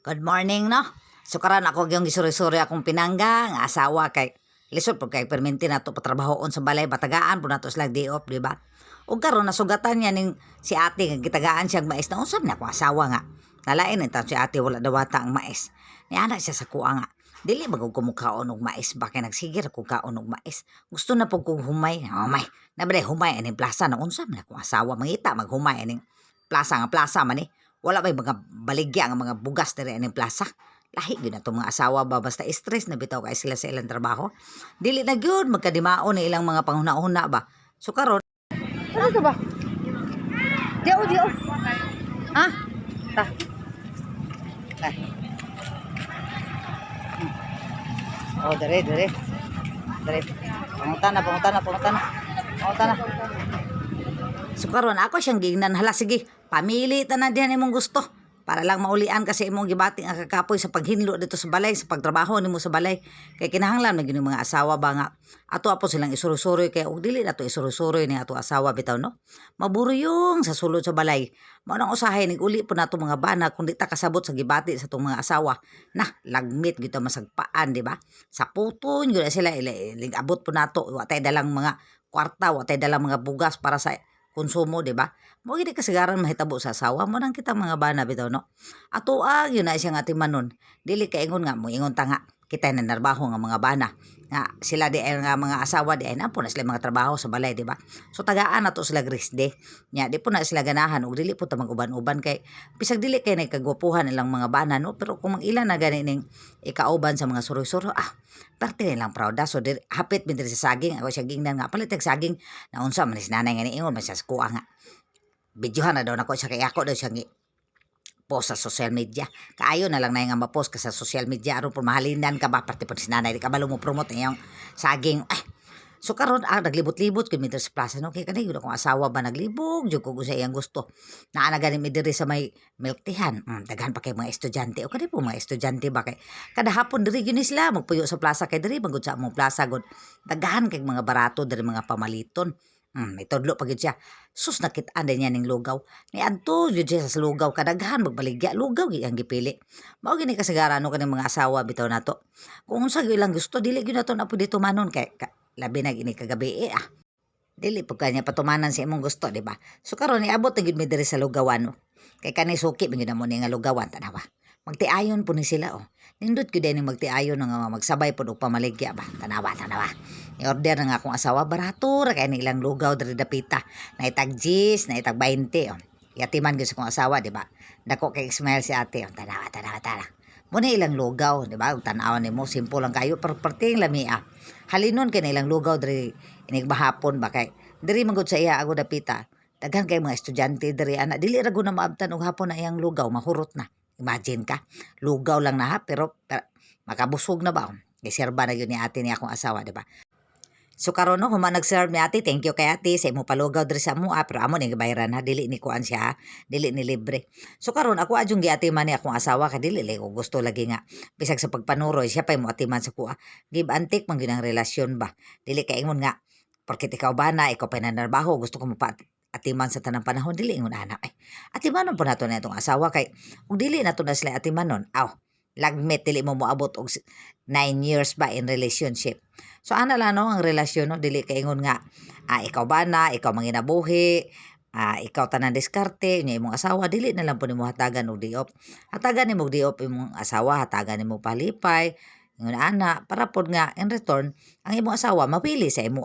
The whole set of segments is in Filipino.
Good morning, no? So karon ako gyung gisuri-suri akong pinangga nga asawa kay lisod pud kay perminti nato patrabahoon sa balay batagaan pud nato sila day off, di ba? Ug karon nasugatan niya ning si ate nga gitagaan siyang mais na usab na ko asawa nga. Nalain ni si ate wala dawata ang mais. Ni anak siya sa kuha nga. Dili magug kumukhaon og mais ba kay nagsigir ko kaon og mais. Gusto na pud kog humay. Oh, may. Nabalay humay aning plaza na unsam na ko asawa mangita maghumay aning plaza man ni. Wala ba'y mga baligya nga mga bugas diri aning plaza. Lahi gyud na mga asawa ba basta stress na bitaw kay sila sa ilang trabaho. Dili na gyud magkadimaon ni ilang mga panghuna-huna ba. So karon, Ano ka ba? Diyo. ha? Ta. Ah. Oh, dire. Pangutan na. So karon ako siyang gingnan hala sige, pamili ta na diyan imong gusto. Para lang maulian kasi imong gibati ang kakapoy sa paghinlo dito sa balay, sa pagtrabaho nimo sa balay. Kay kinahanglan na gyud mga asawa ba nga ato apo silang isurusuroy kay og dili nato isurusuroy ni ato asawa bitaw no. Maburuyong sa sulod sa balay. Mao nang usahay ning uli po nato mga bana kung di ta kasabot sa gibati sa tong mga asawa. Nah, lagmit gyud ta masagpaan, di ba? Sa puton gyud sila ilig abot po nato wa tay dalang mga kwarta, wa tay dalang mga bugas para sa konsumo, di ba? Mo gid kasagaran mahitabo sa asawa mo nang kita mga bana bitaw no. Ato yun na siyang atimanon. Dili kay ingon nga mo ingon ta nga kita na narbaho nga mga bana nga sila di ay nga mga asawa di ay na po na sila mga trabaho sa balay, di ba? So tagaan nato sila grisde nya di po na sila ganahan ug dili po ta mag-uban-uban kay bisag dili kay nagkagwapuhan ilang mga bana no, pero kung ilan na gani ning ikauban sa mga suroy-suro parte nilang proud so hapit min diri sa saging ako siya gingnan nga palit saging na unsa man si nanay nga niingon man siya sa kuha nga videohan na daw nako siya kay ako daw siya post sa social media. Kaayo na lang na nga ma-post ka sa social media aron por mahalinan ka ba parte po si nanay di ka balo mo promote iyang saging. So karon naglibot-libot kay Middle Plaza no kay kanay gyud akong asawa ba naglibog jud ko sa iyang gusto. Naa na gani mi diri sa may milk teahan. Daghan pa kay mga estudyante o kani po mga estudyante ba kay kada hapon diri gyud sila magpuyo sa plaza kay diri magud sa among plaza gud. Daghan kay mga barato diri mga pamaliton. May tudlo pa gyud siya. Sus nakit-an din niya ning lugaw. Ni adto gyud siya sa lugaw kadaghan magbaligya lugaw gyud ang gipili. Mao gini kasagaran no kaning mga asawa bitaw nato. Kung unsa gyud lang gusto dili gyud nato na pud tumanon kay labi na gini kagabi Dili pud kanya patumanan sa imong gusto, di ba? So karon niabot na gyud mi diri sa lugawan no. Kay kani suki gyud na mo ni nga lugawan tanawa. Magtiayon po ni sila Nindot gyud ni magtiayon nga magsabay pud og pamaligya ba. Tanawa. I-order na nga akong asawa barato ra kay nilang lugaw diri dapita. Naitag 10, naitag 20 Yatiman gyud sa akong asawa, di ba? Dako kay smile si ate Tanawa. Muna ilang lugaw, di ba? Tanaw nimo simple lang kayo pero perting lamia. Halinon kay ilang lugaw diri inig bahapon ba kay diri magud sa iya ako dapita. Daghan kay mga estudyante diri ana dili ra gud na maabtan og hapon na iyang lugaw mahurot na. Imagine ka, lugaw lang na pero makabusog na ba? Giserba na yun ni ate ni akong asawa, di ba? So karon no human nag-serve ni ate, thank you kay ate sa imo palugaw diri sa amo pero amo ni gibayaran dili ni kuan siya dili ni libre. So karon ako adjung giatiman ni akong asawa kay dili ko gusto lagi nga bisag sa pagpanuroy siya pa mo atiman sa kuha. Give and take man gyud ang relasyon ba. Dili kay ingon nga porket ikaw bana, ikaw pa nanarbaho, gusto ko mo pa atiman sa tanang panahon dili ingon ana atimanon po nato na itong asawa kay ug dili nato na sila atimanon lagmet dili mo moabot og 9 years ba in relationship. So ana lang no ang relasyon no dili kay ingon nga ikaw bana, ikaw manginabuhi, ikaw tanan diskarte nya imong asawa dili na lang po nimo hatagan og diop. Hatagan nimo og diop imong asawa, hatagan nimo palipay ingon ana para pod nga in return ang imong asawa mapili sa imo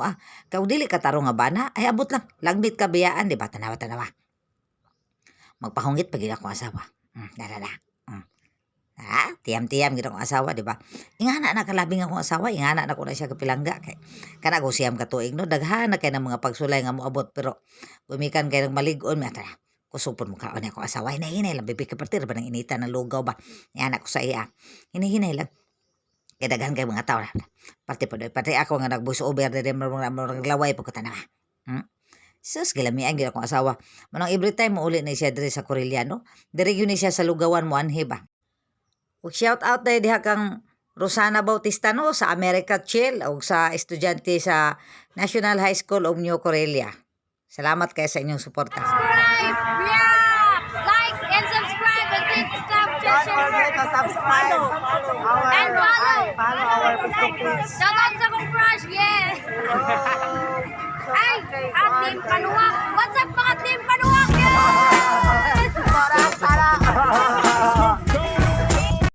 kay dili ka tarong nga bana ay abot lang lagmit ka biyaan di ba tanawa magpahungit pag ako asawa tiyam-tiyam gid akong asawa di ba ingana na kalabing akong asawa ingana na ko na siya kapilangga kay kana go siyam ka tuig no daghan na kay ng mga pagsulay nga moabot pero gumikan kay ng malig-on mi tara kusupon mo kaon ako asawa hinahinay lang bibi ka partir ba nang inita ng lugaw ba ingana ko sa iya hinahinay lang kay daghan kay mga tao pati ako nga nag-voice over diri mga laway pagkatanawa sus gilamian gid akong asawa manang every time mo uli na siya diri sa Corellano diri gyud ni siya sa lugawan mo anhi ba ug shout out na diha kang Rosana Bautista no sa America Chill ug sa estudyante sa National High School of New Corellia. Salamat kayo sa inyong suporta. Subscribe! Yeah! Like and subscribe and click the to subscribe. And follow. Follow our Facebook page. Shout out sa kong crush, yeah. Hello. Ay, ating panuwa.